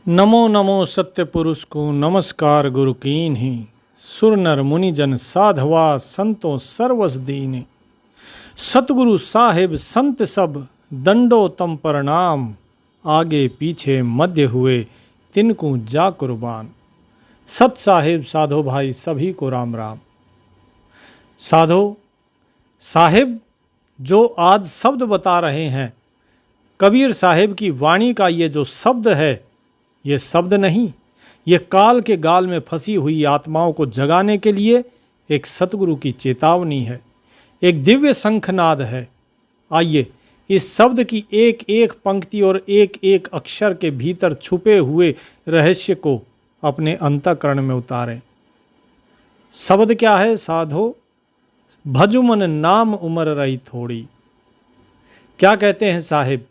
नमो नमो सत्य पुरुष को नमस्कार गुरु कीन ही। सुर नर मुनि जन साधवा संतो सर्वस दीन। सतगुरु साहिब संत सब दंडो तम प्रणाम। आगे पीछे मध्य हुए तिनको जा कुर्बान। सत साहिब साधो भाई सभी को राम राम। साधो साहिब जो आज शब्द बता रहे हैं, कबीर साहिब की वाणी का ये जो शब्द है, ये शब्द नहीं, ये काल के गाल में फंसी हुई आत्माओं को जगाने के लिए एक सतगुरु की चेतावनी है, एक दिव्य शंखनाद है। आइए इस शब्द की एक एक पंक्ति और एक एक अक्षर के भीतर छुपे हुए रहस्य को अपने अंतःकरण में उतारें। शब्द क्या है साधो? भजुमन नाम उमर रही थोड़ी। क्या कहते हैं साहिब?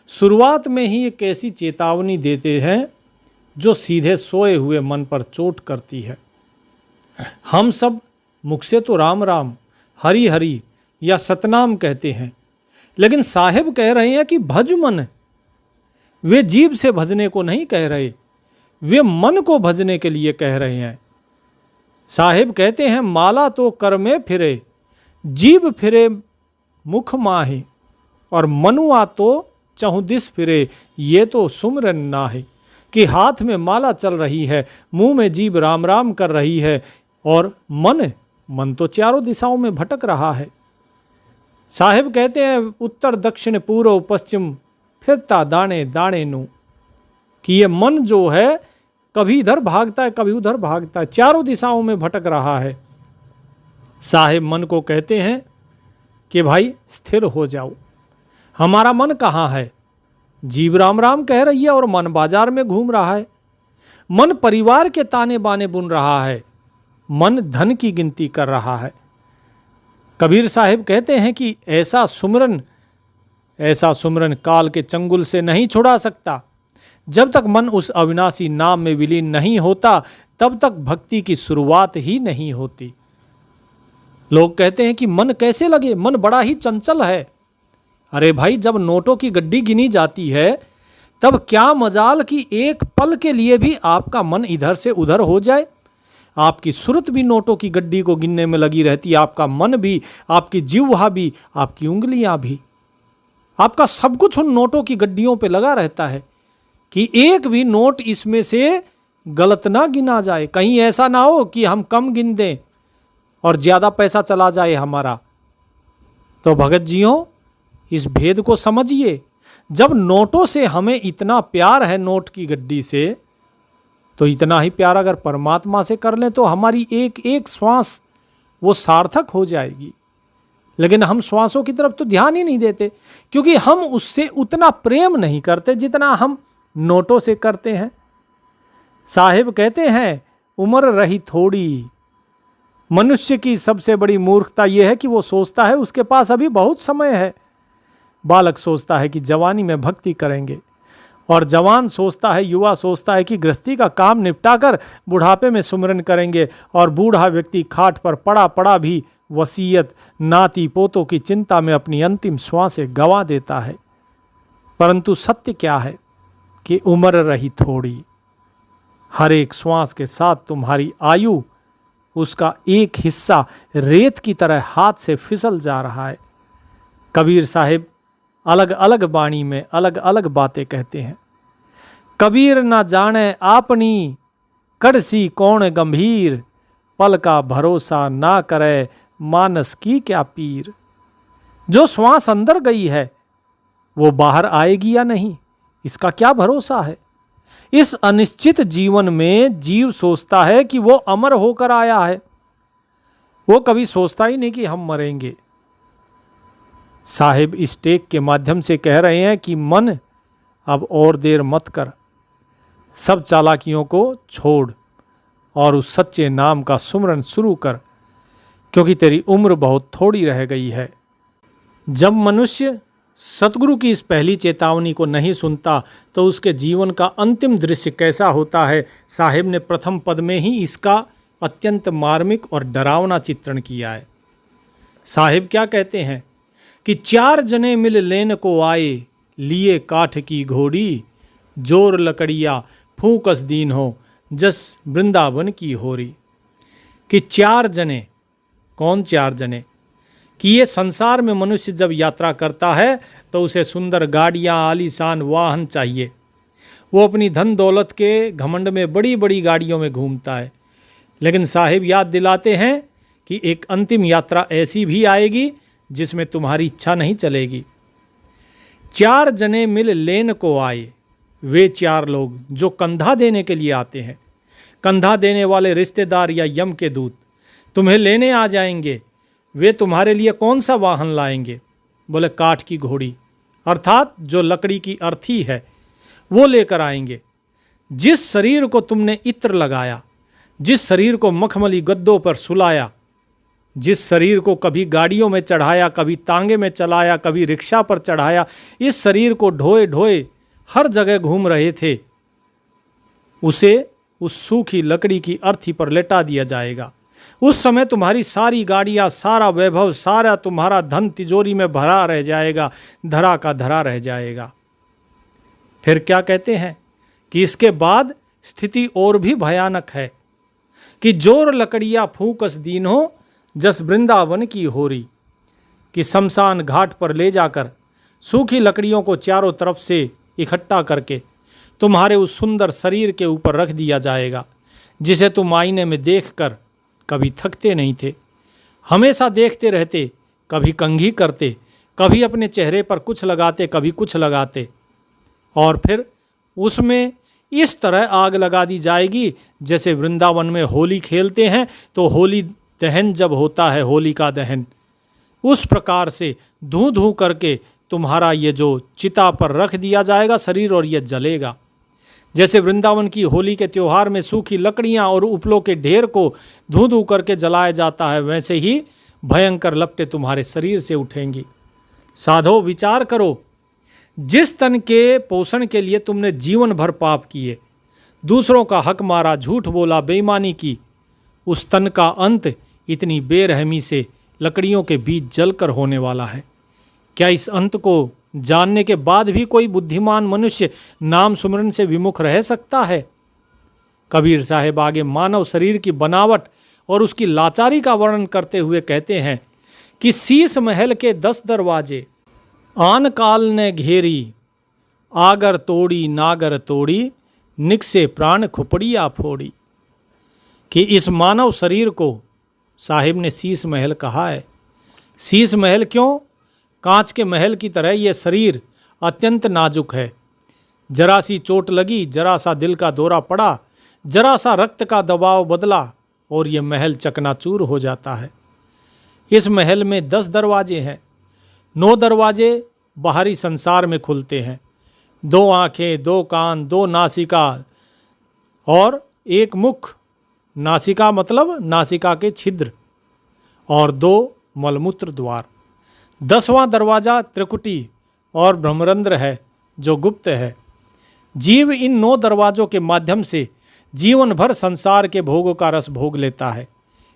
शुरुआत में ही एक ऐसी चेतावनी देते हैं जो सीधे सोए हुए मन पर चोट करती है। हम सब मुख से तो राम राम, हरि हरि या सतनाम कहते हैं, लेकिन साहिब कह रहे हैं कि भज मन। वे जीभ से भजने को नहीं कह रहे, वे मन को भजने के लिए कह रहे हैं। साहिब कहते हैं माला तो कर में फिरे, जीभ फिरे मुख माहे, और मनुआ तो चहुदिस फिरे, ये तो सुमरन ना है। कि हाथ में माला चल रही है, मुंह में जीभ राम राम कर रही है, और मन तो चारों दिशाओं में भटक रहा है। साहिब कहते हैं उत्तर दक्षिण पूर्व पश्चिम फिरता दाने दाने नु, कि ये मन जो है कभी इधर भागता है कभी उधर भागता है, चारों दिशाओं में भटक रहा है। साहिब मन को कहते हैं कि भाई स्थिर हो जाओ। हमारा मन कहाँ है? जीव राम राम कह रही है और मन बाजार में घूम रहा है। मन परिवार के ताने बाने बुन रहा है, मन धन की गिनती कर रहा है। कबीर साहिब कहते हैं कि ऐसा सुमरन काल के चंगुल से नहीं छुड़ा सकता। जब तक मन उस अविनाशी नाम में विलीन नहीं होता, तब तक भक्ति की शुरुआत ही नहीं होती। लोग कहते हैं कि मन कैसे लगे, मन बड़ा ही चंचल है। अरे भाई, जब नोटों की गड्डी गिनी जाती है, तब क्या मजाल कि एक पल के लिए भी आपका मन इधर से उधर हो जाए। आपकी सुरत भी नोटों की गड्डी को गिनने में लगी रहती है, आपका मन भी, आपकी जिह्वा भी, आपकी उंगलियां भी, आपका सब कुछ उन नोटों की गड्डियों पे लगा रहता है कि एक भी नोट इसमें से गलत ना गिना जाए। कहीं ऐसा ना हो कि हम कम गिन दें और ज़्यादा पैसा चला जाए हमारा। तो भगत जियों, इस भेद को समझिए। जब नोटों से हमें इतना प्यार है, नोट की गड्डी से, तो इतना ही प्यार अगर परमात्मा से कर लें तो हमारी एक एक श्वास वो सार्थक हो जाएगी। लेकिन हम श्वासों की तरफ तो ध्यान ही नहीं देते, क्योंकि हम उससे उतना प्रेम नहीं करते जितना हम नोटों से करते हैं। साहिब कहते हैं उम्र रही थोड़ी। मनुष्य की सबसे बड़ी मूर्खता यह है कि वो सोचता है उसके पास अभी बहुत समय है। बालक सोचता है कि जवानी में भक्ति करेंगे, और जवान सोचता है, युवा सोचता है कि गृहस्थी का काम निपटाकर बुढ़ापे में सुमिरन करेंगे, और बूढ़ा व्यक्ति खाट पर पड़ा पड़ा भी वसीयत, नाती पोतों की चिंता में अपनी अंतिम श्वासें गंवा देता है। परंतु सत्य क्या है कि उम्र रही थोड़ी। हर एक श्वास के साथ तुम्हारी आयु, उसका एक हिस्सा रेत की तरह हाथ से फिसल जा रहा है। कबीर साहिब अलग अलग वाणी में अलग अलग बातें कहते हैं। कबीर ना जाने आपनी कड़सी कौन गंभीर, पल का भरोसा ना करे मानस की क्या पीर। जो श्वास अंदर गई है वो बाहर आएगी या नहीं, इसका क्या भरोसा है। इस अनिश्चित जीवन में जीव सोचता है कि वो अमर होकर आया है, वो कभी सोचता ही नहीं कि हम मरेंगे। साहिब इस टेक के माध्यम से कह रहे हैं कि मन, अब और देर मत कर, सब चालाकियों को छोड़ और उस सच्चे नाम का सुमरन शुरू कर, क्योंकि तेरी उम्र बहुत थोड़ी रह गई है। जब मनुष्य सतगुरु की इस पहली चेतावनी को नहीं सुनता तो उसके जीवन का अंतिम दृश्य कैसा होता है, साहिब ने प्रथम पद में ही इसका अत्यंत मार्मिक और डरावना चित्रण किया है। साहिब क्या कहते हैं कि 4 जने मिल लेन को आए, लिए काठ की घोड़ी, जोर लकड़िया फूकस दीन हो जस वृंदावन की होरी। कि 4 जने, कौन 4 जने? कि ये संसार में मनुष्य जब यात्रा करता है तो उसे सुंदर गाड़ियाँ, आलीशान वाहन चाहिए। वो अपनी धन दौलत के घमंड में बड़ी बड़ी गाड़ियों में घूमता है। लेकिन साहिब याद दिलाते हैं कि एक अंतिम यात्रा ऐसी भी आएगी जिसमें तुम्हारी इच्छा नहीं चलेगी। 4 जने मिल लेन को आए, वे 4 लोग जो कंधा देने के लिए आते हैं। कंधा देने वाले रिश्तेदार या यम के दूत तुम्हें लेने आ जाएंगे। वे तुम्हारे लिए कौन सा वाहन लाएंगे? बोले काठ की घोड़ी, अर्थात जो लकड़ी की अर्थी है वो लेकर आएंगे। जिस शरीर को तुमने इत्र लगाया, जिस शरीर को मखमली गद्दों पर सुलाया, जिस शरीर को कभी गाड़ियों में चढ़ाया, कभी तांगे में चलाया, कभी रिक्शा पर चढ़ाया, इस शरीर को ढोए ढोए हर जगह घूम रहे थे, उसे उस सूखी लकड़ी की अर्थी पर लेटा दिया जाएगा। उस समय तुम्हारी सारी गाड़ियाँ, सारा वैभव, सारा तुम्हारा धन तिजोरी में भरा रह जाएगा, धरा का धरा रह जाएगा। फिर क्या कहते हैं कि इसके बाद स्थिति और भी भयानक है कि जोर लकड़ियाँ फूकस दीन हो जस वृंदावन की होरी। कि शमशान घाट पर ले जाकर सूखी लकड़ियों को चारों तरफ से इकट्ठा करके तुम्हारे उस सुंदर शरीर के ऊपर रख दिया जाएगा, जिसे तुम आईने में देखकर कभी थकते नहीं थे, हमेशा देखते रहते, कभी कंघी करते, कभी अपने चेहरे पर कुछ लगाते, कभी कुछ लगाते, और फिर उसमें इस तरह आग लगा दी जाएगी जैसे वृंदावन में होली खेलते हैं तो होली दहन जब होता है, होली का दहन, उस प्रकार से धू धू करके तुम्हारा ये जो चिता पर रख दिया जाएगा शरीर, और ये जलेगा। जैसे वृंदावन की होली के त्यौहार में सूखी लकड़ियाँ और उपलों के ढेर को धू धू करके जलाया जाता है, वैसे ही भयंकर लपटें तुम्हारे शरीर से उठेंगी। साधो विचार करो, जिस तन के पोषण के लिए तुमने जीवन भर पाप किए, दूसरों का हक मारा, झूठ बोला, बेईमानी की, उस तन का अंत इतनी बेरहमी से लकड़ियों के बीच जलकर होने वाला है। क्या इस अंत को जानने के बाद भी कोई बुद्धिमान मनुष्य नाम सुमरन से विमुख रह सकता है? कबीर साहब आगे मानव शरीर की बनावट और उसकी लाचारी का वर्णन करते हुए कहते हैं कि शीश महल के 10 दरवाजे आन काल ने घेरी, आगर तोड़ी नागर तोड़ी, निकसे प्राण खुपड़िया फोड़ी। कि इस मानव शरीर को साहिब ने शीश महल कहा है। शीश महल क्यों? कांच के महल की तरह ये शरीर अत्यंत नाजुक है। जरा सी चोट लगी, जरा सा दिल का दौरा पड़ा, जरा सा रक्त का दबाव बदला और ये महल चकनाचूर हो जाता है। इस महल में 10 दरवाजे हैं। 9 दरवाजे बाहरी संसार में खुलते हैं। 2 आँखें, 2 कान, 2 नासिका और 1 मुख, नासिका मतलब नासिका के छिद्र, और 2 मलमूत्र द्वार। 10वां दरवाज़ा त्रिकुटी और ब्रह्मरंध्र है जो गुप्त है। जीव इन 9 दरवाज़ों के माध्यम से जीवन भर संसार के भोगों का रस भोग लेता है,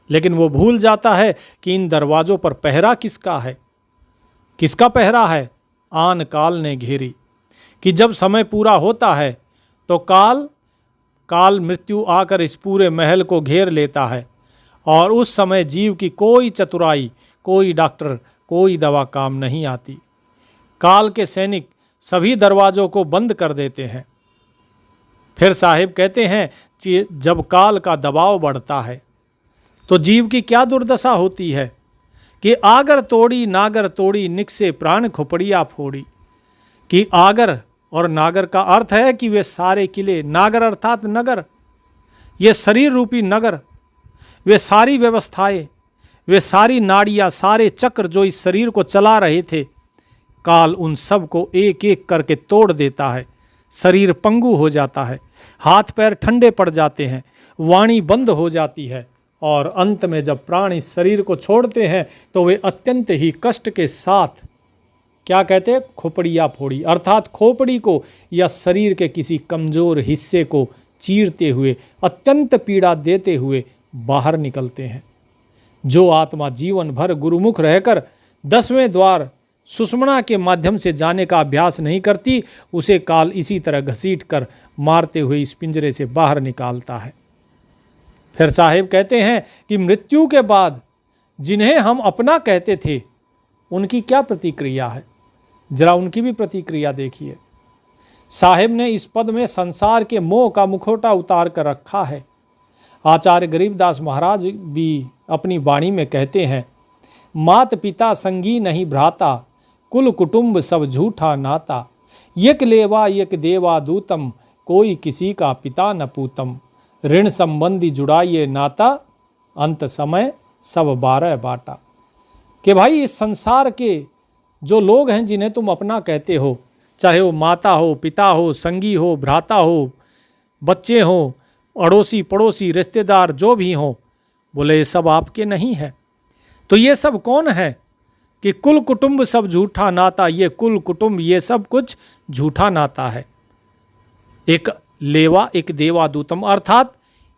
लेकिन वो भूल जाता है कि इन दरवाज़ों पर पहरा किसका है। किसका पहरा है? आन काल ने घेरी। कि जब समय पूरा होता है तो काल मृत्यु आकर इस पूरे महल को घेर लेता है, और उस समय जीव की कोई चतुराई, कोई डॉक्टर, कोई दवा काम नहीं आती। काल के सैनिक सभी दरवाज़ों को बंद कर देते हैं। फिर साहिब कहते हैं कि जब काल का दबाव बढ़ता है तो जीव की क्या दुर्दशा होती है कि आगर तोड़ी नागर तोड़ी, निकसे प्राण खुपड़िया फोड़ी। कि आगर और नागर का अर्थ है कि वे सारे किले, नागर अर्थात नगर, ये शरीर रूपी नगर, वे सारी व्यवस्थाएं, वे सारी नाड़ियाँ, सारे चक्र जो इस शरीर को चला रहे थे, काल उन सब को एक एक करके तोड़ देता है। शरीर पंगु हो जाता है, हाथ पैर ठंडे पड़ जाते हैं, वाणी बंद हो जाती है, और अंत में जब प्राण इस शरीर को छोड़ते हैं तो वे अत्यंत ही कष्ट के साथ क्या कहते हैं? खोपड़िया फोड़ी, अर्थात खोपड़ी को या शरीर के किसी कमज़ोर हिस्से को चीरते हुए, अत्यंत पीड़ा देते हुए बाहर निकलते हैं। जो आत्मा जीवन भर गुरुमुख रहकर 10वें द्वार सुषुम्ना के माध्यम से जाने का अभ्यास नहीं करती, उसे काल इसी तरह घसीट कर मारते हुए इस पिंजरे से बाहर निकालता है। फिर साहेब कहते हैं कि मृत्यु के बाद जिन्हें हम अपना कहते थे उनकी क्या प्रतिक्रिया है, जरा उनकी भी प्रतिक्रिया देखिए। साहेब ने इस पद में संसार के मोह का मुखौटा उतार कर रखा है। आचार्य गरीबदास महाराज भी अपनी वाणी में कहते हैं, मात पिता संगी नहीं भ्राता, कुल कुटुंब सब झूठा नाता, यक लेवा यक देवा दूतम, कोई किसी का पिता न पूतम, ऋण संबंधी जुड़ाइए नाता, अंत समय सब 12 बाटा। कि भाई इस संसार के जो लोग हैं जिन्हें तुम अपना कहते हो, चाहे वो माता हो, पिता हो, संगी हो, भ्राता हो, बच्चे हो, अड़ोसी पड़ोसी रिश्तेदार जो भी हों, बोले ये सब आपके नहीं है। तो ये सब कौन है कि कुल कुटुंब सब झूठा नाता, ये कुल कुटुंब ये सब कुछ झूठा नाता है। एक लेवा एक देवा दूतम, अर्थात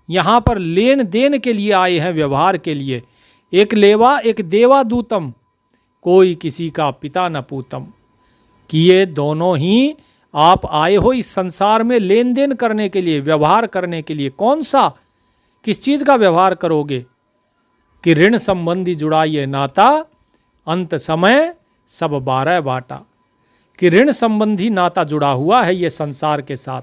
यहाँ पर लेन देन के लिए आए हैं, व्यवहार के लिए। एक लेवा एक देवा दूतम, कोई किसी का पिता न पूतम, कि ये दोनों ही आप आए हो इस संसार में लेन देन करने के लिए, व्यवहार करने के लिए। कौन सा, किस चीज़ का व्यवहार करोगे? कि ऋण संबंधी जुड़ाइए नाता, अंत समय सब 12 बाटा। कि ऋण संबंधी नाता जुड़ा हुआ है ये संसार के साथ,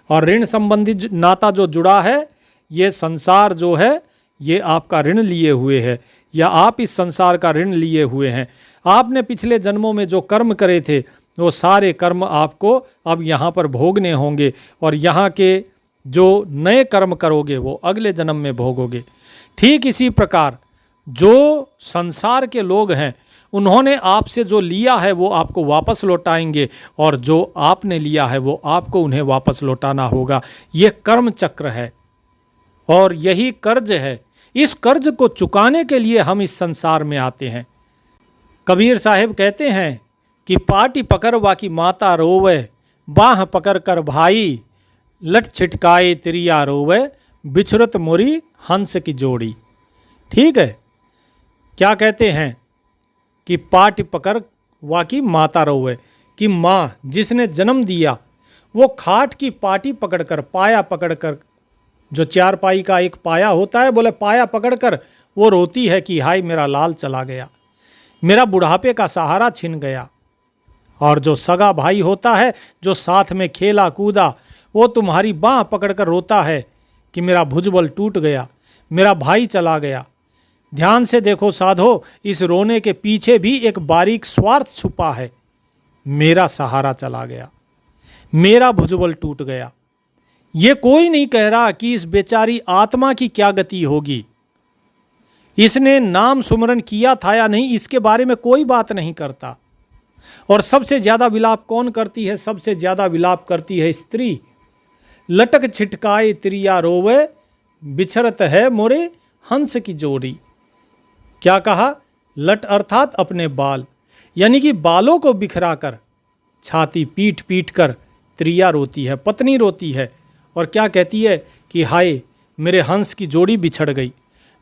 और ऋण संबंधी नाता जो जुड़ा है, ये संसार जो है ये आपका ऋण लिए हुए है, या आप इस संसार का ऋण लिए हुए हैं। आपने पिछले जन्मों में जो कर्म करे थे वो सारे कर्म आपको अब यहाँ पर भोगने होंगे, और यहाँ के जो नए कर्म करोगे वो अगले जन्म में भोगोगे। ठीक इसी प्रकार जो संसार के लोग हैं उन्होंने आपसे जो लिया है वो आपको वापस लौटाएंगे, और जो आपने लिया है वो आपको उन्हें वापस लौटाना होगा। ये कर्म चक्र है और यही कर्ज है। इस कर्ज को चुकाने के लिए हम इस संसार में आते हैं। कबीर साहब कहते हैं कि पाटी पकड़वा की माता रोवे, बाह पकड़ कर भाई, लट छिटकाए तिरिया रोवे, बिछुरत मुरी हंस की जोड़ी। ठीक है, क्या कहते हैं कि पाटी पकड़ वा की माता रोवे, कि माँ जिसने जन्म दिया वो खाट की पाटी पकड़कर, पाया पकड़कर, जो चारपाई का एक पाया होता है, बोले पाया पकड़कर वो रोती है कि हाय मेरा लाल चला गया, मेरा बुढ़ापे का सहारा छिन गया। और जो सगा भाई होता है जो साथ में खेला कूदा, वो तुम्हारी बाँह पकड़कर रोता है कि मेरा भुजबल टूट गया, मेरा भाई चला गया। ध्यान से देखो साधो, इस रोने के पीछे भी एक बारीक स्वार्थ छुपा है। मेरा सहारा चला गया, मेरा भुजबल टूट गया। ये कोई नहीं कह रहा कि इस बेचारी आत्मा की क्या गति होगी, इसने नाम सुमरन किया था या नहीं, इसके बारे में कोई बात नहीं करता। और सबसे ज़्यादा विलाप कौन करती है? सबसे ज़्यादा विलाप करती है स्त्री। लटक छिटकाए तिरिया रोवे, बिछरत है मोरे हंस की जोड़ी। क्या कहा? लट अर्थात अपने बाल, यानी कि बालों को बिखरा कर, छाती पीट पीट कर त्रिया रोती है, पत्नी रोती है। और क्या कहती है कि हाय मेरे हंस की जोड़ी बिछड़ गई,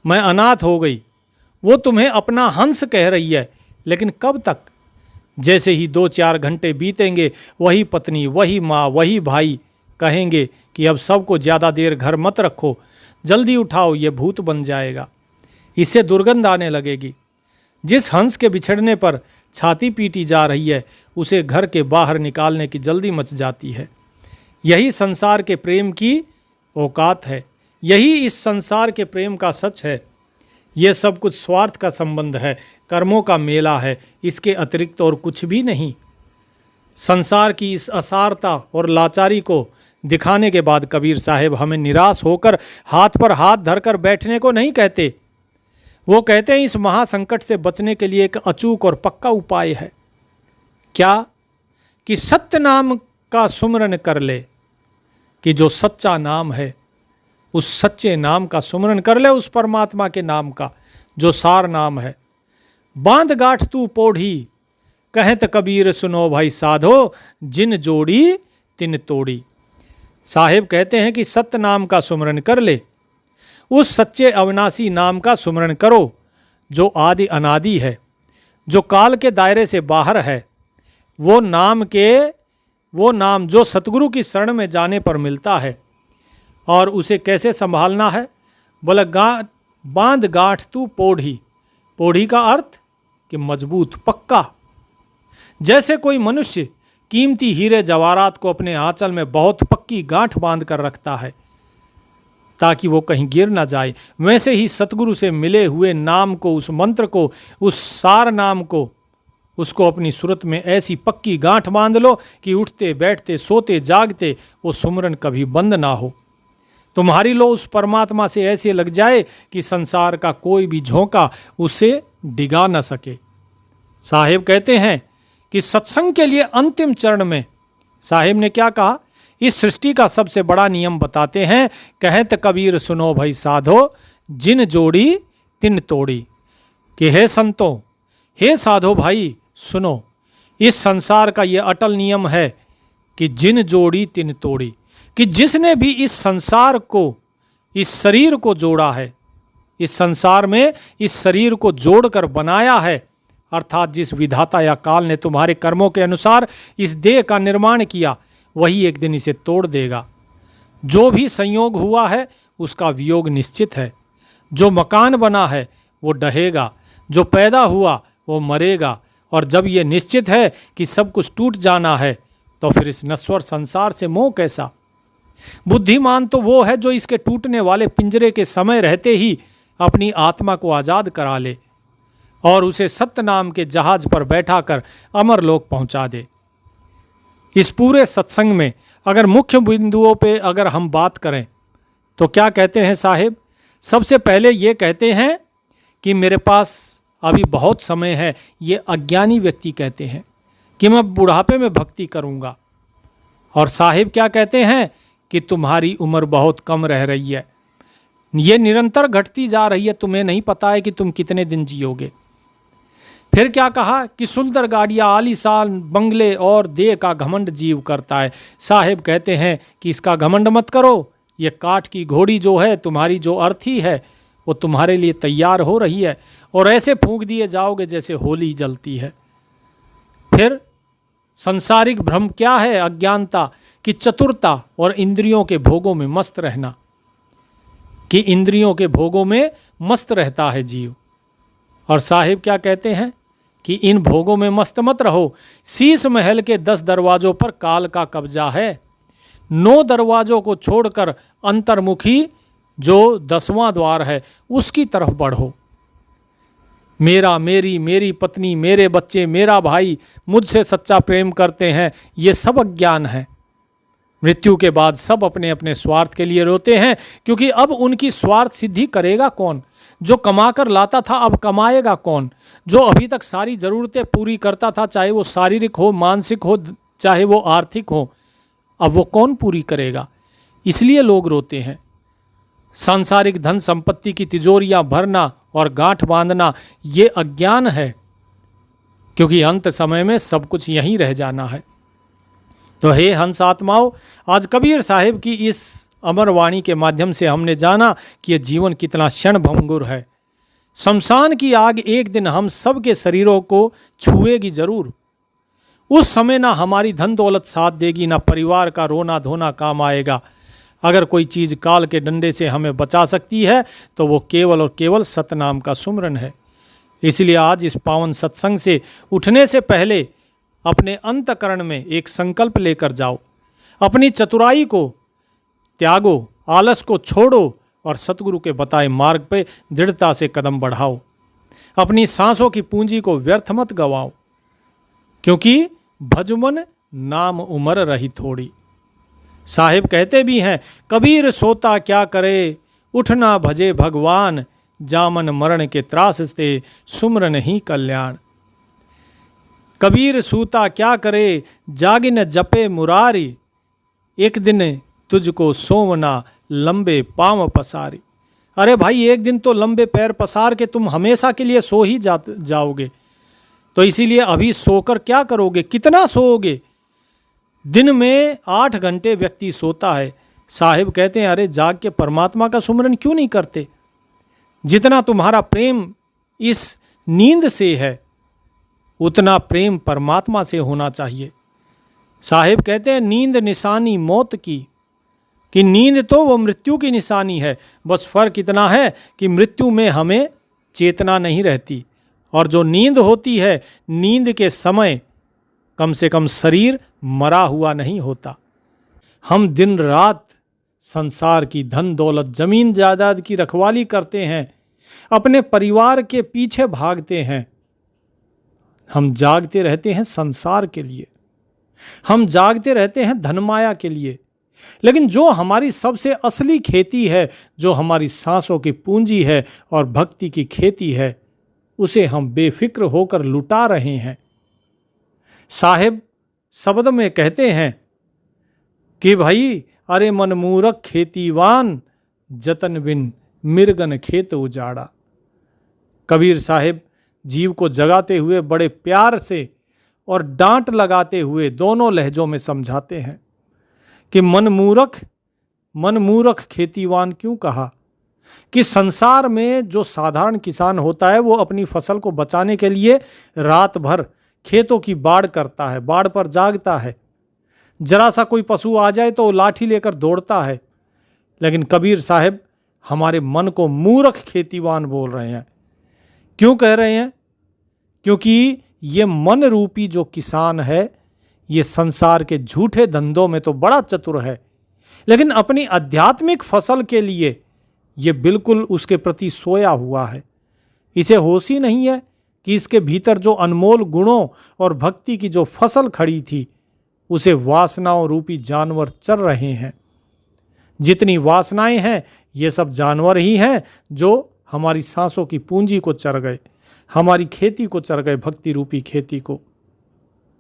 मैं अनाथ हो गई। वो तुम्हें अपना हंस कह रही है, लेकिन कब तक? जैसे ही 2-4 घंटे बीतेंगे, वही पत्नी, वही माँ, वही भाई कहेंगे कि अब सबको ज़्यादा देर घर मत रखो, जल्दी उठाओ, ये भूत बन जाएगा, इससे दुर्गंध आने लगेगी। जिस हंस के बिछड़ने पर छाती पीटी जा रही है, उसे घर के बाहर निकालने की जल्दी मच जाती है। यही संसार के प्रेम की औकात है, यही इस संसार के प्रेम का सच है। यह सब कुछ स्वार्थ का संबंध है, कर्मों का मेला है, इसके अतिरिक्त और कुछ भी नहीं। संसार की इस असारता और लाचारी को दिखाने के बाद कबीर साहब हमें निराश होकर हाथ पर हाथ धरकर बैठने को नहीं कहते। वो कहते हैं इस महासंकट से बचने के लिए एक अचूक और पक्का उपाय है। क्या? कि सत्य नाम का सुमरन कर ले, कि जो सच्चा नाम है उस सच्चे नाम का सुमरन कर ले, उस परमात्मा के नाम का जो सार नाम है। बांध गांठ तू पोढ़ी, कहत कबीर सुनो भाई साधो, जिन जोड़ी तिन तोड़ी। साहेब कहते हैं कि सत्य नाम का सुमरन कर ले, उस सच्चे अविनाशी नाम का सुमरन करो जो आदि अनादि है, जो काल के दायरे से बाहर है, वो नाम जो सतगुरु की शरण में जाने पर मिलता है। और उसे कैसे संभालना है? बोला बांध गांठ तू पोढ़ी। पोढ़ी का अर्थ कि मजबूत, पक्का। जैसे कोई मनुष्य कीमती हीरे जवाहरात को अपने आंचल में बहुत पक्की गांठ बांध कर रखता है ताकि वो कहीं गिर ना जाए, वैसे ही सतगुरु से मिले हुए नाम को, उस मंत्र को, उस सार नाम को, उसको अपनी सुरत में ऐसी पक्की गांठ बांध लो कि उठते बैठते सोते जागते वो सुमरन कभी बंद ना हो। तुम्हारी लो उस परमात्मा से ऐसे लग जाए कि संसार का कोई भी झोंका उसे डिगा न सके। साहिब कहते हैं कि सत्संग के लिए अंतिम चरण में साहिब ने क्या कहा? इस सृष्टि का सबसे बड़ा नियम बताते हैं। कहत कबीर सुनो भाई साधो, जिन जोड़ी तिन तोड़ी। कि हे संतों, हे साधो भाई सुनो, इस संसार का ये अटल नियम है कि जिन जोड़ी तिन तोड़ी। कि जिसने भी इस संसार को, इस शरीर को जोड़ा है, इस संसार में इस शरीर को जोड़कर बनाया है, अर्थात जिस विधाता या काल ने तुम्हारे कर्मों के अनुसार इस देह का निर्माण किया, वही एक दिन इसे तोड़ देगा। जो भी संयोग हुआ है उसका वियोग निश्चित है। जो मकान बना है वो ढहेगा, जो पैदा हुआ वो मरेगा। और जब ये निश्चित है कि सब कुछ टूट जाना है, तो फिर इस नश्वर संसार से मोह कैसा? बुद्धिमान तो वो है जो इसके टूटने वाले पिंजरे के समय रहते ही अपनी आत्मा को आज़ाद करा ले और उसे सत्य नाम के जहाज पर बैठाकर अमरलोक पहुंचा दे। इस पूरे सत्संग में अगर मुख्य बिंदुओं पे अगर हम बात करें तो क्या कहते हैं साहिब? सबसे पहले ये कहते हैं कि मेरे पास अभी बहुत समय है। ये अज्ञानी व्यक्ति कहते हैं कि मैं बुढ़ापे में भक्ति करूँगा। और साहिब क्या कहते हैं कि तुम्हारी उम्र बहुत कम रह रही है, ये निरंतर घटती जा रही है, तुम्हें नहीं पता है कि तुम कितने दिन जियोगे। फिर क्या कहा कि सुंदर गाड़ियाँ, आलीशान बंगले और देह का घमंड जीव करता है। साहिब कहते हैं कि इसका घमंड मत करो। ये काठ की घोड़ी जो है, तुम्हारी जो अर्थी है, वो तुम्हारे लिए तैयार हो रही है और ऐसे फूंक दिए जाओगे जैसे होली जलती है। फिर संसारिक भ्रम क्या है? अज्ञानता कि चतुरता और इंद्रियों के भोगों में मस्त रहना, कि इंद्रियों के भोगों में मस्त रहता है जीव। और साहिब क्या कहते हैं कि इन भोगों में मस्त मत रहो। शीश महल के 10 दरवाजों पर काल का कब्जा है। 9 दरवाजों को छोड़कर अंतर्मुखी जो 10वां द्वार है उसकी तरफ बढ़ो। मेरा, मेरी, मेरी पत्नी, मेरे बच्चे, मेरा भाई मुझसे सच्चा प्रेम करते हैं, ये सब अज्ञान है। मृत्यु के बाद सब अपने अपने स्वार्थ के लिए रोते हैं, क्योंकि अब उनकी स्वार्थ सिद्धि करेगा कौन? जो कमाकर लाता था अब कमाएगा कौन? जो अभी तक सारी ज़रूरतें पूरी करता था, चाहे वो शारीरिक हो, मानसिक हो, चाहे वो आर्थिक हो, अब वो कौन पूरी करेगा? इसलिए लोग रोते हैं। सांसारिक धन संपत्ति की तिजोरियां भरना और गांठ बांधना ये अज्ञान है, क्योंकि अंत समय में सब कुछ यहीं रह जाना है। तो हे हंस आत्माओं, आज कबीर साहिब की इस अमर वाणी के माध्यम से हमने जाना कि यह जीवन कितना क्षणभंगुर है। शमशान की आग एक दिन हम सब के शरीरों को छुएगी जरूर। उस समय ना हमारी धन दौलत साथ देगी, ना परिवार का रोना धोना काम आएगा। अगर कोई चीज़ काल के डंडे से हमें बचा सकती है तो वो केवल और केवल सतनाम का सुमरन है। इसलिए आज इस पावन सत्संग से उठने से पहले अपने अंतकरण में एक संकल्प लेकर जाओ। अपनी चतुराई को त्यागो, आलस को छोड़ो और सतगुरु के बताए मार्ग पे दृढ़ता से कदम बढ़ाओ। अपनी सांसों की पूंजी को व्यर्थ मत गवाओ, क्योंकि भजमन नाम उमर रही थोड़ी। साहिब कहते भी हैं, कबीर सोता क्या करे, उठना भजे भगवान, जामन मरण के त्रास से सुमरन ही कल्याण। कबीर सूता क्या करे, जागिन जपे मुरारी, एक दिन तुझको सोवना लंबे पांव पसारी। अरे भाई, एक दिन तो लंबे पैर पसार के तुम हमेशा के लिए सो ही जाओगे। तो इसीलिए अभी सोकर क्या करोगे? कितना सोओगे? दिन में 8 घंटे व्यक्ति सोता है। साहिब कहते हैं, अरे जाग के परमात्मा का सुमरन क्यों नहीं करते? जितना तुम्हारा प्रेम इस नींद से है, उतना प्रेम परमात्मा से होना चाहिए। साहिब कहते हैं नींद निशानी मौत की, कि नींद तो वो मृत्यु की निशानी है, बस फर्क इतना है कि मृत्यु में हमें चेतना नहीं रहती, और जो नींद होती है, नींद के समय कम से कम शरीर मरा हुआ नहीं होता। हम दिन रात संसार की धन दौलत जमीन जायदाद की रखवाली करते हैं, अपने परिवार के पीछे भागते हैं। हम जागते रहते हैं संसार के लिए, हम जागते रहते हैं धनमाया के लिए, लेकिन जो हमारी सबसे असली खेती है, जो हमारी सांसों की पूंजी है और भक्ति की खेती है, उसे हम बेफिक्र होकर लुटा रहे हैं। साहिब शब्द में कहते हैं कि भाई अरे मन मूरख खेतीवान, जतन बिन मिर्गन खेत उजाड़ा। कबीर साहिब जीव को जगाते हुए बड़े प्यार से और डांट लगाते हुए दोनों लहजों में समझाते हैं कि मन मूरख खेतीवान क्यों कहा? कि संसार में जो साधारण किसान होता है वो अपनी फसल को बचाने के लिए रात भर खेतों की बाड़ करता है, बाड़ पर जागता है। जरा सा कोई पशु आ जाए तो लाठी लेकर दौड़ता है। लेकिन कबीर साहब हमारे मन को मूर्ख खेतीवान बोल रहे हैं। क्यों कह रहे हैं? क्योंकि ये मन रूपी जो किसान है, ये संसार के झूठे धंधों में तो बड़ा चतुर है, लेकिन अपनी आध्यात्मिक फसल के लिए ये बिल्कुल उसके प्रति सोया हुआ है। इसे होश ही नहीं है कि इसके भीतर जो अनमोल गुणों और भक्ति की जो फसल खड़ी थी, उसे वासनाओं रूपी जानवर चर रहे हैं। जितनी वासनाएं हैं, ये सब जानवर ही हैं जो हमारी सांसों की पूंजी को चर गए, हमारी खेती को चर गए, भक्ति रूपी खेती को।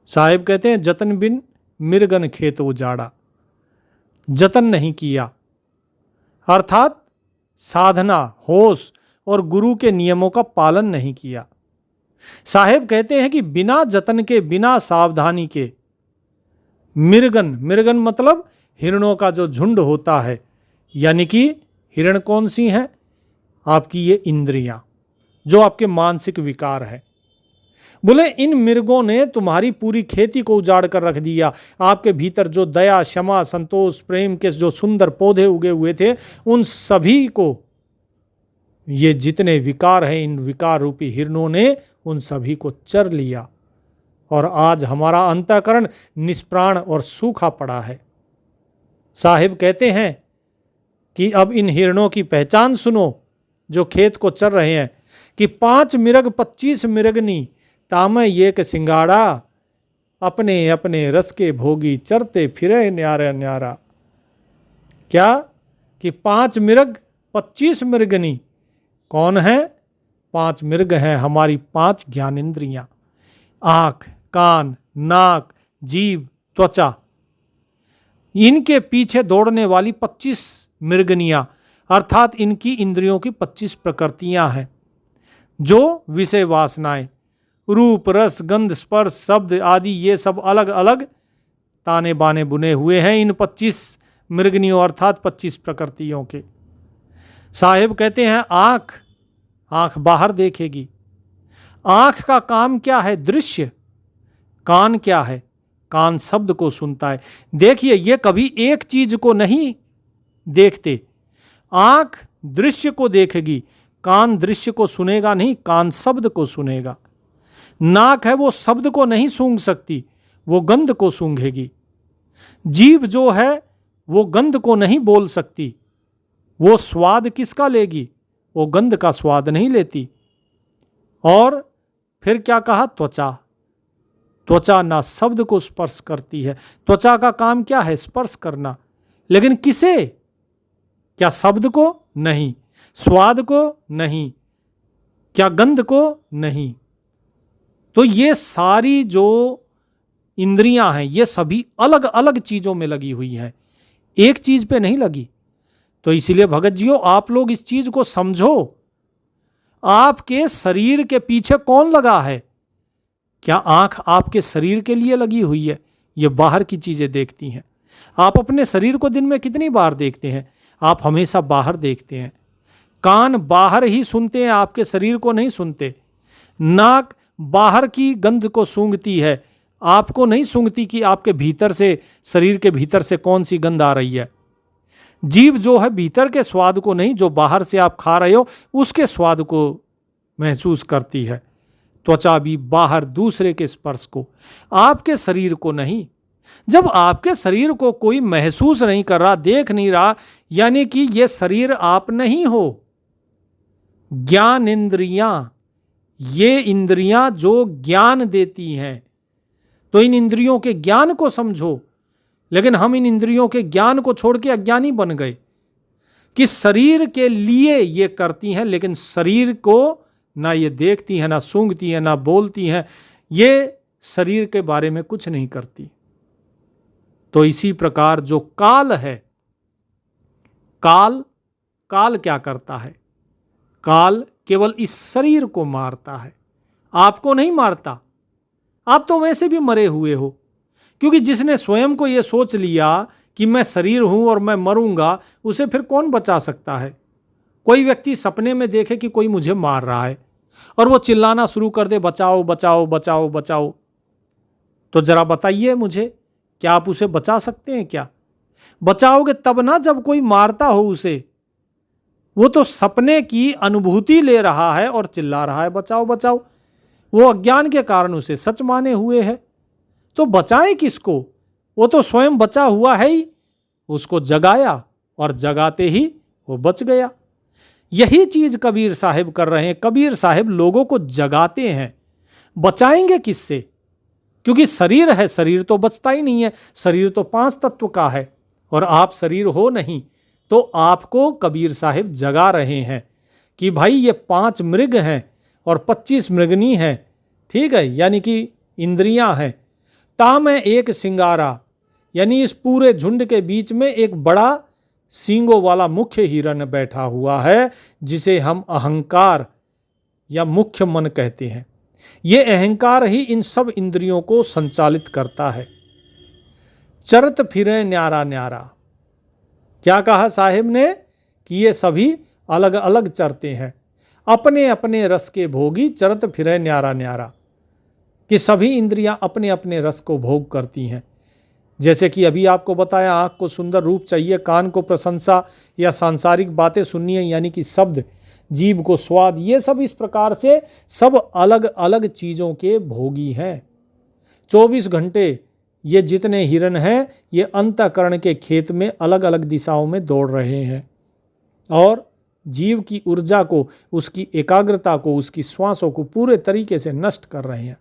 साहिब कहते हैं जतन बिन मिर्गन खेत उजाड़ा। जतन नहीं किया अर्थात साधना, होश और गुरु के नियमों का पालन नहीं किया। साहिब कहते हैं कि बिना जतन के, बिना सावधानी के मिर्गन मतलब हिरणों का जो झुंड होता है, यानी कि हिरण कौन सी हैं? आपकी ये इंद्रियां, जो आपके मानसिक विकार है। बोले इन मिर्गों ने तुम्हारी पूरी खेती को उजाड़ कर रख दिया। आपके भीतर जो दया, क्षमा, संतोष, प्रेम के जो सुंदर पौधे उगे हुए थे, उन सभी को ये जितने विकार हैं, इन विकार रूपी हिरणों ने उन सभी को चर लिया, और आज हमारा अंतःकरण निष्प्राण और सूखा पड़ा है। साहिब कहते हैं कि अब इन हिरणों की पहचान सुनो जो खेत को चर रहे हैं, कि 5 मिरग 25 मिरगनी तामय एक सिंगाड़ा, अपने अपने रस के भोगी चरते फिरे न्यारा न्यारा। क्या? कि 5 मिरग 25 मिर्गनी कौन है? 5 मिर्ग हैं हमारी 5 ज्ञानेंद्रियां, आँख, कान, नाक, जीभ, त्वचा। इनके पीछे दौड़ने वाली 25 मिर्गनियां, अर्थात इनकी इंद्रियों की 25 प्रकृतियां हैं, जो विषय वासनाएं, रूप, रस, गंध, स्पर्श, शब्द आदि, ये सब अलग अलग ताने बाने बुने हुए हैं इन 25 मृगनियों अर्थात 25 प्रकृतियों के। साहिब कहते हैं आँख बाहर देखेगी। आँख का काम क्या है? दृश्य। कान क्या है? कान शब्द को सुनता है। देखिए, ये कभी एक चीज को नहीं देखते। आँख दृश्य को देखेगी, कान दृश्य को सुनेगा नहीं, कान शब्द को सुनेगा। नाक है, वो शब्द को नहीं सूंघ सकती, वो गंध को सूंघेगी। जीभ जो है वो गंध को नहीं बोल सकती, वो स्वाद किसका लेगी? वो गंध का स्वाद नहीं लेती। और फिर क्या कहा? त्वचा ना शब्द को स्पर्श करती है। त्वचा का काम क्या है? स्पर्श करना। लेकिन किसे? क्या शब्द को? नहीं। स्वाद को? नहीं। क्या गंध को? नहीं। तो ये सारी जो इंद्रियां हैं, ये सभी अलग अलग चीजों में लगी हुई हैं, एक चीज पे नहीं लगी। तो इसीलिए भगत जियो, आप लोग इस चीज को समझो। आपके शरीर के पीछे कौन लगा है? क्या आंख आपके शरीर के लिए लगी हुई है? ये बाहर की चीजें देखती हैं। आप अपने शरीर को दिन में कितनी बार देखते हैं? आप हमेशा बाहर देखते हैं। कान बाहर ही सुनते हैं, आपके शरीर को नहीं सुनते। नाक बाहर की गंध को सूंघती है, आपको नहीं सूंघती कि आपके भीतर से, शरीर के भीतर से कौन सी गंध आ रही है। जीभ जो है भीतर के स्वाद को नहीं, जो बाहर से आप खा रहे हो उसके स्वाद को महसूस करती है। त्वचा भी बाहर दूसरे के स्पर्श को, आपके शरीर को नहीं। जब आपके शरीर को कोई महसूस नहीं कर रहा, देख नहीं रहा, यानी कि यह शरीर आप नहीं हो। ज्ञान इंद्रियां, ये इंद्रियां जो ज्ञान देती हैं, तो इन इंद्रियों के ज्ञान को समझो। लेकिन हम इन इंद्रियों के ज्ञान को छोड़ के अज्ञानी बन गए कि शरीर के लिए ये करती हैं, लेकिन शरीर को ना ये देखती हैं, ना सूंघती हैं, ना बोलती हैं, ये शरीर के बारे में कुछ नहीं करती। तो इसी प्रकार जो काल है, काल क्या करता है? काल केवल इस शरीर को मारता है, आपको नहीं मारता। आप तो वैसे भी मरे हुए हो, क्योंकि जिसने स्वयं को यह सोच लिया कि मैं शरीर हूं और मैं मरूंगा, उसे फिर कौन बचा सकता है? कोई व्यक्ति सपने में देखे कि कोई मुझे मार रहा है और वो चिल्लाना शुरू कर दे, बचाओ बचाओ बचाओ बचाओ, तो जरा बताइए मुझे, क्या आप उसे बचा सकते हैं? क्या बचाओगे? तब ना जब कोई मारता हो उसे। वो तो सपने की अनुभूति ले रहा है और चिल्ला रहा है बचाओ बचाओ। वो अज्ञान के कारण उसे सच माने हुए है, तो बचाएं किसको? वो तो स्वयं बचा हुआ है ही, उसको जगाया और जगाते ही वो बच गया। यही चीज कबीर साहिब कर रहे हैं। कबीर साहिब लोगों को जगाते हैं। बचाएंगे किससे? क्योंकि शरीर है, शरीर तो बचता ही नहीं है। शरीर तो 5 तत्व का है और आप शरीर हो नहीं। तो आपको कबीर साहिब जगा रहे हैं कि भाई ये 5 मृग हैं और 25 मृगनी हैं, ठीक है, यानी कि इंद्रियां हैं। ताम है एक सिंगारा, यानी इस पूरे झुंड के बीच में एक बड़ा सींगों वाला मुख्य हिरण बैठा हुआ है, जिसे हम अहंकार या मुख्य मन कहते हैं। ये अहंकार ही इन सब इंद्रियों को संचालित करता है। चरत फिरे न्यारा न्यारा, क्या कहा साहिब ने कि ये सभी अलग अलग चरते हैं, अपने अपने रस के भोगी, चरत फिरे न्यारा न्यारा, कि सभी इंद्रियां अपने अपने रस को भोग करती हैं। जैसे कि अभी आपको बताया, आँख को सुंदर रूप चाहिए, कान को प्रशंसा या सांसारिक बातें सुननी है, यानी कि शब्द, जीभ को स्वाद, ये सब इस प्रकार से सब अलग अलग चीज़ों के भोगी हैं। 24 घंटे ये जितने हिरण हैं, ये अंतःकरण के खेत में अलग अलग दिशाओं में दौड़ रहे हैं और जीव की ऊर्जा को, उसकी एकाग्रता को, उसकी श्वासों को पूरे तरीके से नष्ट कर रहे हैं।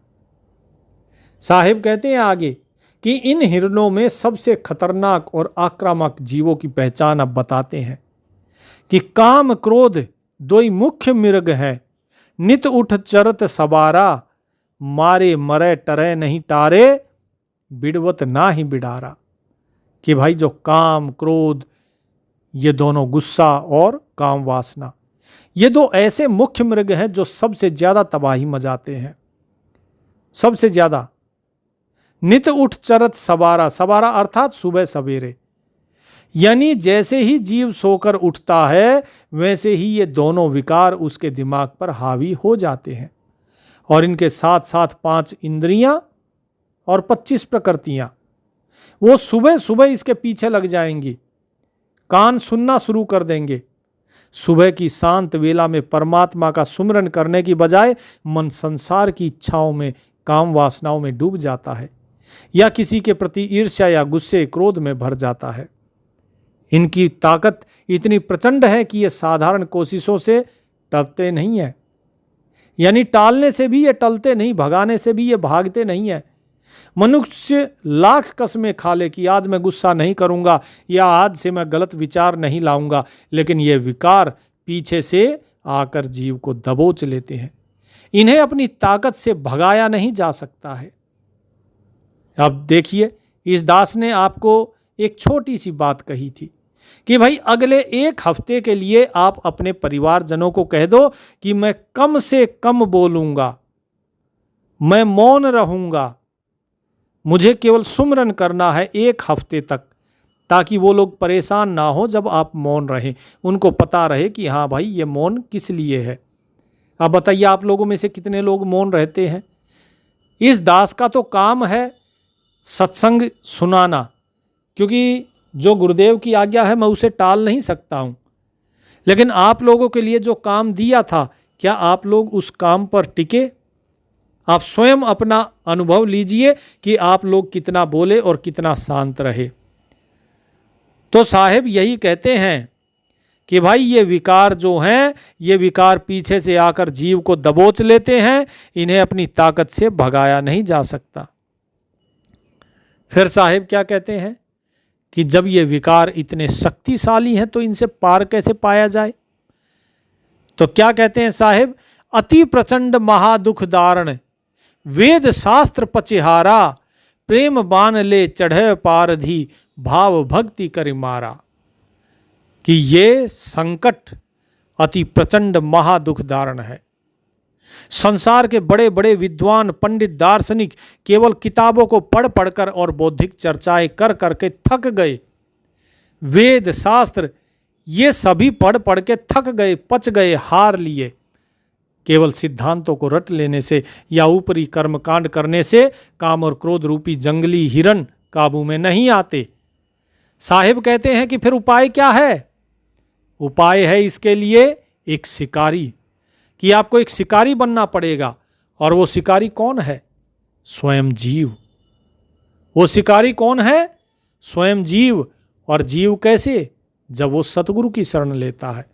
साहिब कहते हैं आगे कि इन हिरणों में सबसे खतरनाक और आक्रामक जीवों की पहचान अब बताते हैं कि काम क्रोध 2 मुख्य मृग हैं, नित उठ चरत सबारा, मारे मरे टरे नहीं टारे, बिड़वत ना ही बिडारा। कि भाई जो काम क्रोध, ये दोनों गुस्सा और काम वासना, ये 2 ऐसे मुख्य मृग हैं जो सबसे ज्यादा तबाही मचाते हैं, सबसे ज्यादा। नित उठ चरत सबारा, सबारा अर्थात सुबह सवेरे, यानी जैसे ही जीव सोकर उठता है वैसे ही ये दोनों विकार उसके दिमाग पर हावी हो जाते हैं। और इनके साथ साथ 5 इंद्रियां और 25 प्रकृतियां, वो सुबह सुबह इसके पीछे लग जाएंगी, कान सुनना शुरू कर देंगे। सुबह की शांत वेला में परमात्मा का सुमिरन करने की बजाय मन संसार की इच्छाओं में, काम वासनाओं में डूब जाता है, या किसी के प्रति ईर्ष्या या गुस्से क्रोध में भर जाता है। इनकी ताकत इतनी प्रचंड है कि ये साधारण कोशिशों से टलते नहीं है, यानी टालने से भी ये टलते नहीं, भगाने से भी ये भागते नहीं है। मनुष्य लाख कसमें खा ले कि आज मैं गुस्सा नहीं करूंगा या आज से मैं गलत विचार नहीं लाऊंगा, लेकिन ये विकार पीछे से आकर जीव को दबोच लेते हैं। इन्हें अपनी ताकत से भगाया नहीं जा सकता है। अब देखिए, इस दास ने आपको एक छोटी सी बात कही थी कि भाई अगले 1 हफ्ते के लिए आप अपने परिवारजनों को कह दो कि मैं कम से कम बोलूंगा, मैं मौन रहूंगा, मुझे केवल सुमिरन करना है 1 हफ्ते तक, ताकि वो लोग परेशान ना हो जब आप मौन रहें, उनको पता रहे कि हाँ भाई ये मौन किस लिए है। अब बताइए आप लोगों में से कितने लोग मौन रहते हैं। इस दास का तो काम है सत्संग सुनाना, क्योंकि जो गुरुदेव की आज्ञा है मैं उसे टाल नहीं सकता हूं। लेकिन आप लोगों के लिए जो काम दिया था, क्या आप लोग उस काम पर टिके? आप स्वयं अपना अनुभव लीजिए कि आप लोग कितना बोले और कितना शांत रहे। तो साहेब यही कहते हैं कि भाई ये विकार जो हैं, ये विकार पीछे से आकर जीव को दबोच लेते हैं, इन्हें अपनी ताकत से भगाया नहीं जा सकता। फिर साहेब क्या कहते हैं कि जब ये विकार इतने शक्तिशाली हैं तो इनसे पार कैसे पाया जाए। तो क्या कहते हैं साहेब, अति प्रचंड महादुख दारण, वेद शास्त्र पचिहारा, प्रेम बाण ले चढ़े पारधी, भाव भक्ति कर मारा। कि ये संकट अति प्रचंड महादुख धारण है। संसार के बड़े बड़े विद्वान पंडित दार्शनिक केवल किताबों को पढ़ पढ़कर और बौद्धिक चर्चाएं कर करके थक गए। वेद शास्त्र ये सभी पढ़ पढ़ के थक गए, पच गए, हार लिए। केवल सिद्धांतों को रट लेने से या ऊपरी कर्मकांड करने से काम और क्रोध रूपी जंगली हिरन काबू में नहीं आते। साहिब कहते हैं कि फिर उपाय क्या है। उपाय है इसके लिए एक शिकारी, कि आपको एक शिकारी बनना पड़ेगा। और वो शिकारी कौन है? स्वयं जीव। वो शिकारी कौन है? स्वयं जीव। और जीव कैसे? जब वो सतगुरु की शरण लेता है।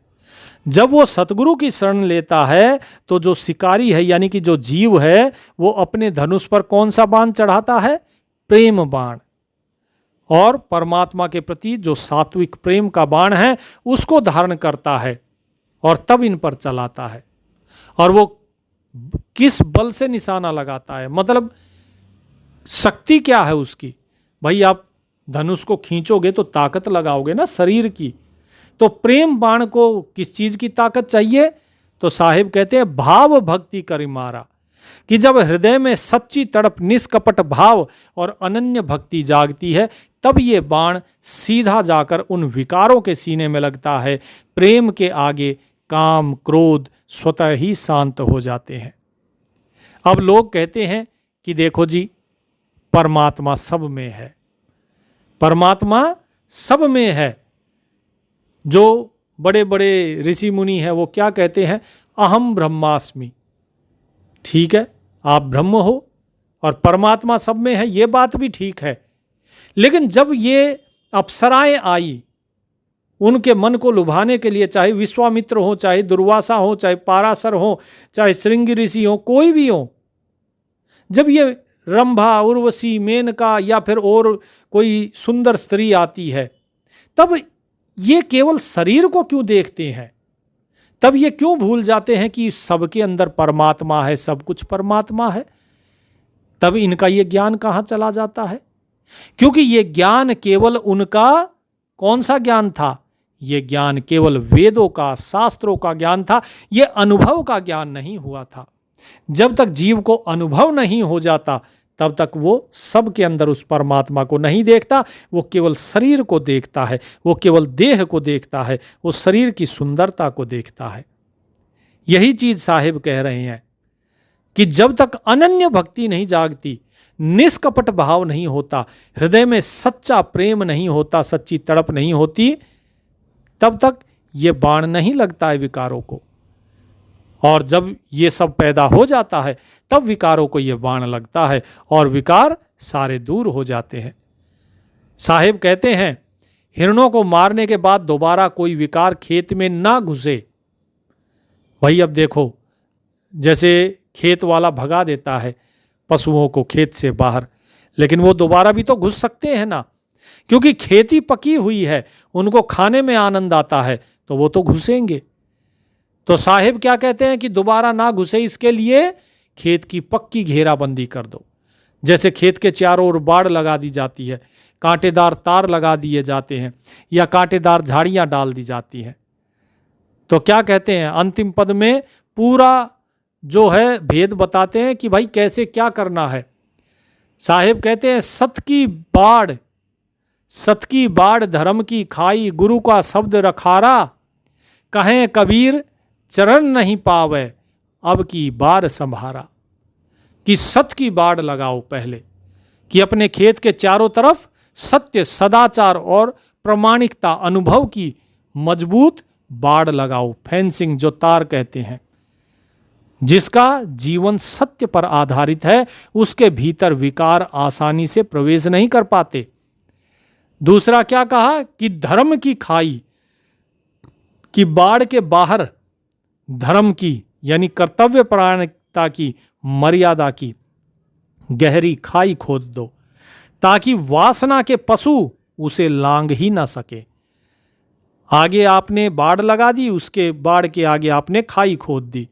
जब वो सतगुरु की शरण लेता है तो जो शिकारी है यानी कि जो जीव है वो अपने धनुष पर कौन सा बाण चढ़ाता है? प्रेम बाण। और परमात्मा के प्रति जो सात्विक प्रेम का बाण है उसको धारण करता है और तब इन पर चलाता है। और वो किस बल से निशाना लगाता है, मतलब शक्ति क्या है उसकी। भाई आप धनुष को खींचोगे तो ताकत लगाओगे ना शरीर की। तो प्रेम बाण को किस चीज की ताकत चाहिए? तो साहिब कहते हैं भाव भक्ति कर मारा, कि जब हृदय में सच्ची तड़प, निष्कपट भाव और अनन्य भक्ति जागती है तब ये बाण सीधा जाकर उन विकारों के सीने में लगता है। प्रेम के आगे काम क्रोध स्वतः ही शांत हो जाते हैं। अब लोग कहते हैं कि देखो जी परमात्मा सब में है, परमात्मा सब में है। जो बड़े बड़े ऋषि मुनि हैं वो क्या कहते हैं? अहम ब्रह्मास्मि। ठीक है, आप ब्रह्म हो और परमात्मा सब में है, ये बात भी ठीक है। लेकिन जब ये अप्सराएं आई उनके मन को लुभाने के लिए, चाहे विश्वामित्र हो, चाहे दुर्वासा हो, चाहे पाराशर हो, चाहे श्रृंगी ऋषि हो, कोई भी हो, जब ये रंभा, उर्वशी, मेनका या फिर और कोई सुंदर स्त्री आती है, तब ये केवल शरीर को क्यों देखते हैं? तब ये क्यों भूल जाते हैं कि सबके अंदर परमात्मा है, सब कुछ परमात्मा है? तब इनका ये ज्ञान कहाँ चला जाता है? क्योंकि ये ज्ञान केवल उनका कौन सा ज्ञान था? ये ज्ञान केवल वेदों का, शास्त्रों का ज्ञान था। ये अनुभव का ज्ञान नहीं हुआ था। जब तक जीव को अनुभव नहीं हो जाता तब तक वो सब के अंदर उस परमात्मा को नहीं देखता। वो केवल शरीर को देखता है, वो केवल देह को देखता है, वो शरीर की सुंदरता को देखता है। यही चीज साहिब कह रहे हैं कि जब तक अनन्य भक्ति नहीं जागती, निष्कपट भाव नहीं होता, हृदय में सच्चा प्रेम नहीं होता, सच्ची तड़प नहीं होती, तब तक ये बाण नहीं लगता है विकारों को। और जब ये सब पैदा हो जाता है तब विकारों को ये बाण लगता है और विकार सारे दूर हो जाते हैं। साहिब कहते हैं हिरणों को मारने के बाद दोबारा कोई विकार खेत में ना घुसे। भाई अब देखो, जैसे खेत वाला भगा देता है पशुओं को खेत से बाहर, लेकिन वो दोबारा भी तो घुस सकते हैं ना, क्योंकि खेती पकी हुई है, उनको खाने में आनंद आता है तो वो तो घुसेंगे। तो साहिब क्या कहते हैं कि दोबारा ना घुसे इसके लिए खेत की पक्की घेराबंदी कर दो। जैसे खेत के चारों ओर बाड़ लगा दी जाती है, कांटेदार तार लगा दिए जाते हैं या कांटेदार झाड़ियां डाल दी जाती हैं। तो क्या कहते हैं अंतिम पद में पूरा जो है भेद बताते हैं कि भाई कैसे क्या करना है। साहिब कहते हैं सत की बाढ़ धर्म की खाई, गुरु का शब्द रखारा, कहें कबीर चरण नहीं पावे, अब की बार संभारा। कि सत्य की बाड़ लगाओ पहले, कि अपने खेत के चारों तरफ सत्य, सदाचार और प्रामाणिकता अनुभव की मजबूत बाड़ लगाओ, फेंसिंग जो तार कहते हैं। जिसका जीवन सत्य पर आधारित है उसके भीतर विकार आसानी से प्रवेश नहीं कर पाते। दूसरा क्या कहा कि धर्म की खाई, कि बाड़ के बाहर धर्म की यानी कर्तव्य परायणता की मर्यादा की गहरी खाई खोद दो, ताकि वासना के पशु उसे लांघ ही ना सके। आगे आपने बाड़ लगा दी, उसके बाड़ के आगे आपने खाई खोद दी।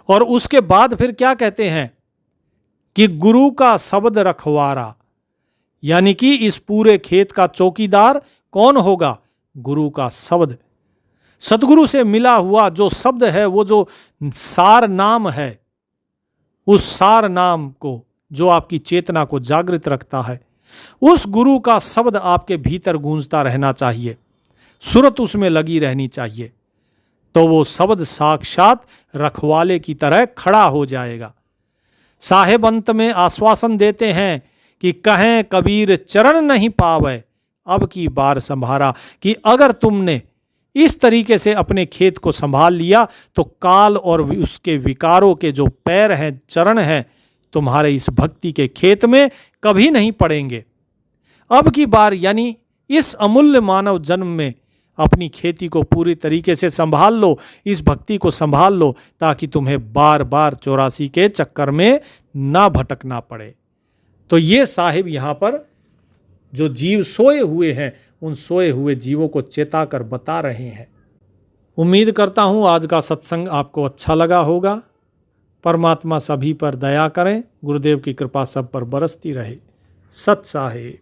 और उसके बाद फिर क्या कहते हैं कि गुरु का शब्द रखवारा, यानी कि इस पूरे खेत का चौकीदार कौन होगा? गुरु का शब्द। सतगुरु से मिला हुआ जो शब्द है, वो जो सार नाम है, उस सार नाम को जो आपकी चेतना को जागृत रखता है, उस गुरु का शब्द आपके भीतर गूंजता रहना चाहिए, सुरत उसमें लगी रहनी चाहिए। तो वो शब्द साक्षात रखवाले की तरह खड़ा हो जाएगा। साहेब अंत में आश्वासन देते हैं कि कहें कबीर चरण नहीं पावे, अब की बार संभारा। कि अगर तुमने इस तरीके से अपने खेत को संभाल लिया तो काल और उसके विकारों के जो पैर हैं, चरण हैं, तुम्हारे इस भक्ति के खेत में कभी नहीं पड़ेंगे। अब की बार यानी इस अमूल्य मानव जन्म में अपनी खेती को पूरी तरीके से संभाल लो, इस भक्ति को संभाल लो, ताकि तुम्हें बार बार 84 के चक्कर में ना भटकना पड़े। तो ये साहिब यहाँ पर जो जीव सोए हुए हैं, उन सोए हुए जीवों को चेता कर बता रहे हैं। उम्मीद करता हूँ आज का सत्संग आपको अच्छा लगा होगा। परमात्मा सभी पर दया करें, गुरुदेव की कृपा सब पर बरसती रहे। सत साहिब।